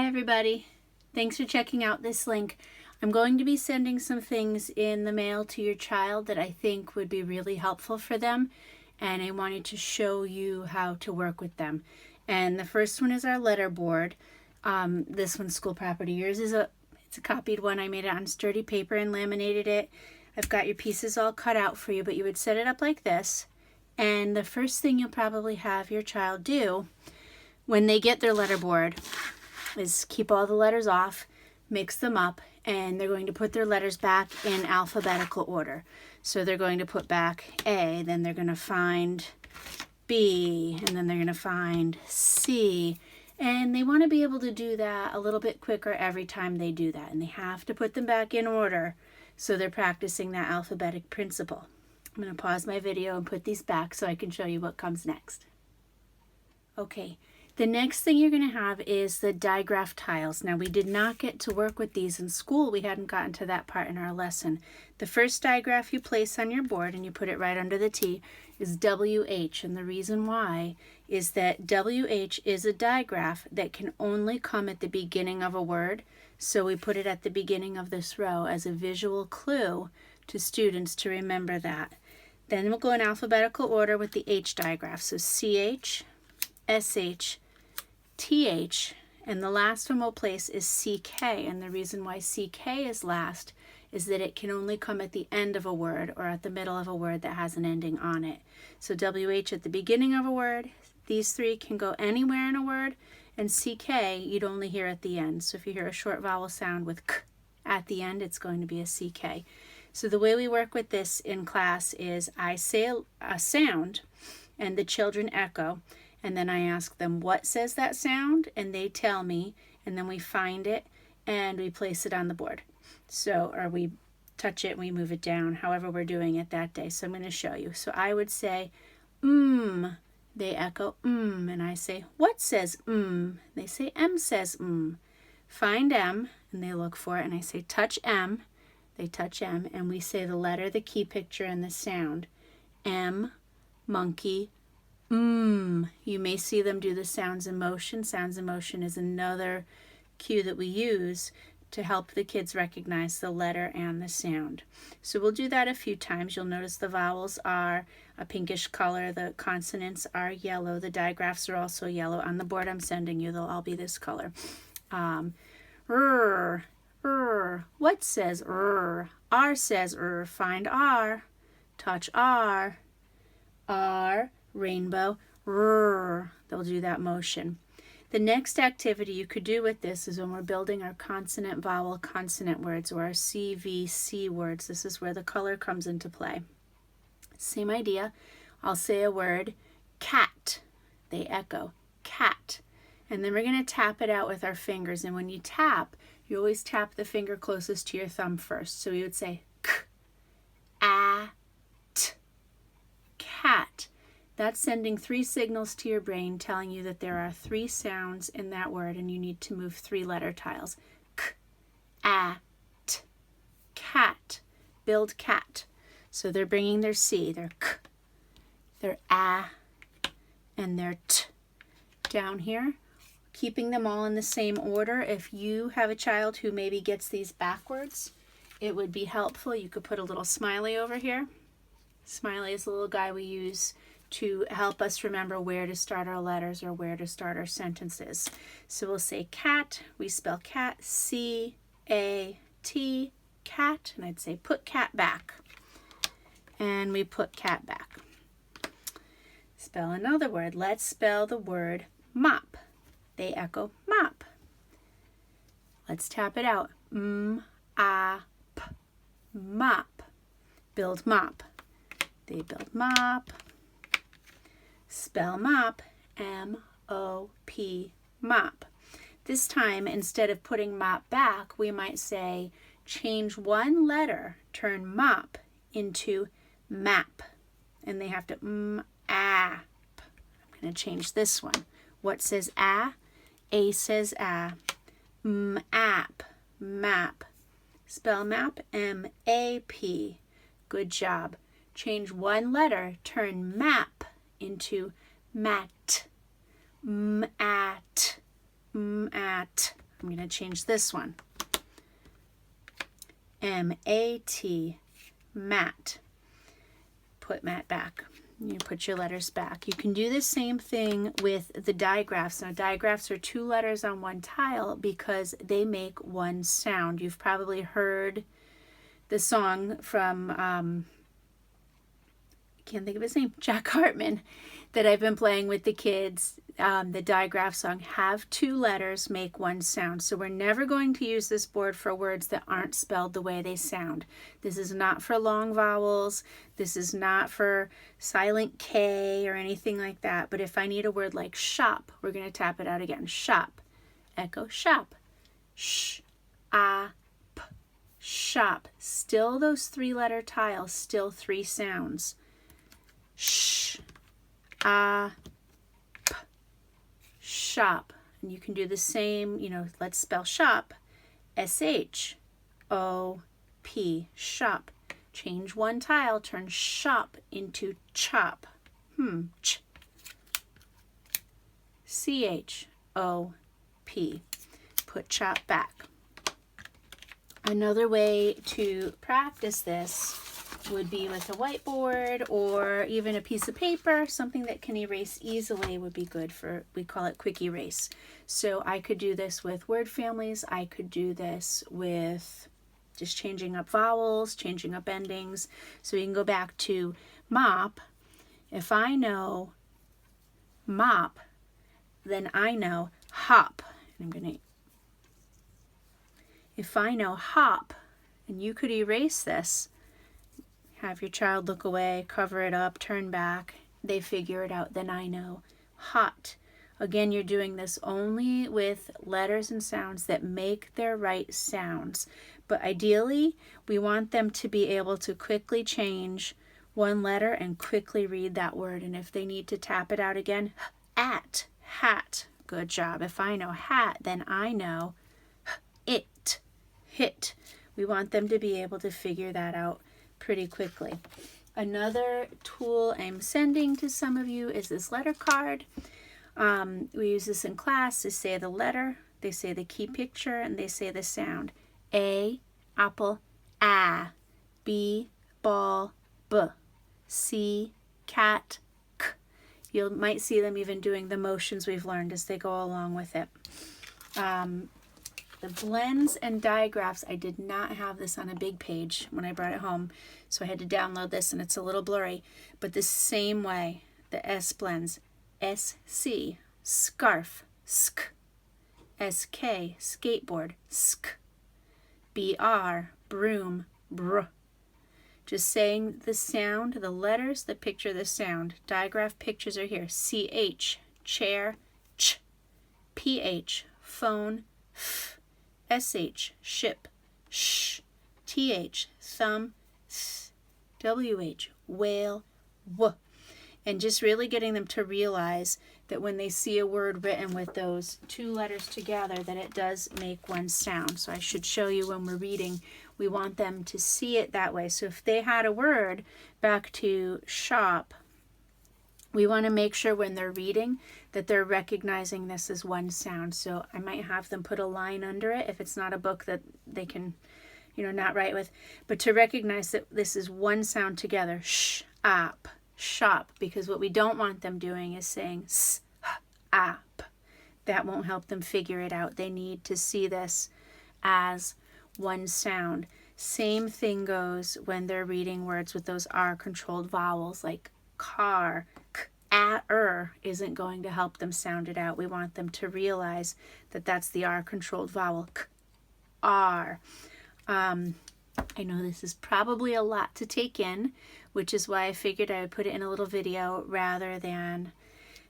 Hi everybody. Thanks for checking out this link. I'm going to be sending some things in the mail to your child that I think would be really helpful for them, and I wanted to show you how to work with them. And the first one is our letter board. This one's school property. Yours is it's a copied one. I made it on sturdy paper and laminated it. I've got your pieces all cut out for you, but you would set it up like this. And the first thing you'll probably have your child do when they get their letter board is keep all the letters off, mix them up, and they're going to put their letters back in alphabetical order. So they're going to put back A, then they're going to find B, and then they're going to find C. And they want to be able to do that a little bit quicker every time they do that. And they have to put them back in order, so they're practicing that alphabetic principle. I'm going to pause my video and put these back so I can show you what comes next. Okay. The next thing you're going to have is the digraph tiles. Now, we did not get to work with these in school. We hadn't gotten to that part in our lesson. The first digraph you place on your board, and you put it right under the T, is WH. And the reason why is that WH is a digraph that can only come at the beginning of a word. So we put it at the beginning of this row as a visual clue to students to remember that. Then we'll go in alphabetical order with the H digraph. So CH, SH, TH, and the last one we'll place is CK, and the reason why CK is last is that it can only come at the end of a word or at the middle of a word that has an ending on it. So WH at the beginning of a word, these three can go anywhere in a word, and CK you'd only hear at the end. So if you hear a short vowel sound with K at the end, it's going to be a CK. So the way we work with this in class is I say a sound and the children echo. And then I ask them what says that sound, and they tell me, and then we find it and we place it on the board. So, or we touch it and we move it down, however we're doing it that day. So I'm going to show you. So I would say, They echo, and I say, what says, They say, M says, Find M, and they look for it, and I say, touch M. They touch M, and we say the letter, the key picture, and the sound. M, monkey, You may see them do the sounds in motion. Sounds in motion is another cue that we use to help the kids recognize the letter and the sound. So we'll do that a few times. You'll notice the vowels are a pinkish color. The consonants are yellow. The digraphs are also yellow. On the board I'm sending you, they'll all be this color. What says R? R says R. Find R. Touch R. R. Rainbow, they'll do that motion. The next activity you could do with this is when we're building our consonant vowel consonant words, or our CVC words. This is where the color comes into play. Same idea. I'll say a word, cat. They echo, cat. And then we're going to tap it out with our fingers. And when you tap, you always tap the finger closest to your thumb first. So we would say k, a, t, cat. That's sending 3 signals to your brain telling you that there are 3 sounds in that word and you need to move 3 letter tiles. K, a, t, cat. Build cat. So they're bringing their C, their k, their a, and their t down here. Keeping them all in the same order. If you have a child who maybe gets these backwards, it would be helpful. You could put a little smiley over here. Smiley is a little guy we use to help us remember where to start our letters or where to start our sentences. So we'll say cat, we spell cat, C-A-T, cat, and I'd say put cat back. And we put cat back. Spell another word. Let's spell the word mop. They echo mop. Let's tap it out. M-A-P, mop. Build mop. They build mop. Spell mop, M-O-P, mop. This time, instead of putting mop back, we might say, change one letter, turn mop into map. And they have to app. I'm going to change this one. What says a? A says a. App, map. Spell map, M-A-P. Good job. Change one letter, turn map into mat. Mat. Mat. I'm going to change this one. M-A-T, mat. Put mat back. You put your letters back. You can do the same thing with the digraphs. Now, digraphs are 2 letters on one tile because they make one sound. You've probably heard the song from, I can't think of his name, Jack Hartman, that I've been playing with the kids. The digraph song, have 2 letters, make one sound. So we're never going to use this board for words that aren't spelled the way they sound. This is not for long vowels. This is not for silent K or anything like that. But if I need a word like shop, we're going to tap it out again. Shop. Echo shop. Sh, a, p, shop. Still those 3-letter tiles, still 3 sounds. Sh, a, p, shop. And you can do the same, let's spell shop. S-H-O-P, shop. Change one tile, turn shop into chop. Ch. C-H-O-P. Put chop back. Another way to practice this would be with a whiteboard or even a piece of paper. Something that can erase easily would be good for, we call it quick erase. So I could do this with word families. I could do this with just changing up vowels, changing up endings. So we can go back to mop. If I know mop, then I know hop. If I know hop, and you could erase this, have your child look away, cover it up, turn back, they figure it out, then I know hot. Again, you're doing this only with letters and sounds that make their right sounds. But ideally, we want them to be able to quickly change one letter and quickly read that word. And if they need to tap it out again, at, hat. Good job. If I know hat, then I know it, hit. We want them to be able to figure that out pretty quickly. Another tool I'm sending to some of you is this letter card. We use this in class to say the letter, they say the key picture, and they say the sound. A, apple, a. B, ball, b. C, cat, k. You might see them even doing the motions we've learned as they go along with it. The blends and digraphs, I did not have this on a big page when I brought it home, so I had to download this, and it's a little blurry. But the same way, the S blends, SC, scarf, sk, SK, skateboard, sk, BR, broom, br. Just saying the sound, the letters that picture the sound. Digraph pictures are here. CH, chair, ch, PH, phone, f. SH, ship, sh, TH, thumb, th, WH, whale, w. And just really getting them to realize that when they see a word written with those 2 letters together, that it does make one sound. So I should show you when we're reading, we want them to see it that way. So if they had a word, back to shop, we want to make sure when they're reading that they're recognizing this as one sound. So I might have them put a line under it if it's not a book that they can, not write with. But to recognize that this is one sound together. Sh, ap, shop. Because what we don't want them doing is saying s, ap. That won't help them figure it out. They need to see this as one sound. Same thing goes when they're reading words with those R-controlled vowels like car, k, isn't going to help them sound it out. We want them to realize that that's the R-controlled vowel, k, R. I know this is probably a lot to take in, which is why I figured I would put it in a little video rather than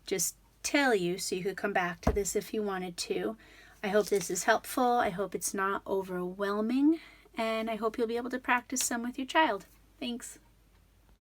just tell you, so you could come back to this if you wanted to. I hope this is helpful. I hope it's not overwhelming, and I hope you'll be able to practice some with your child. Thanks.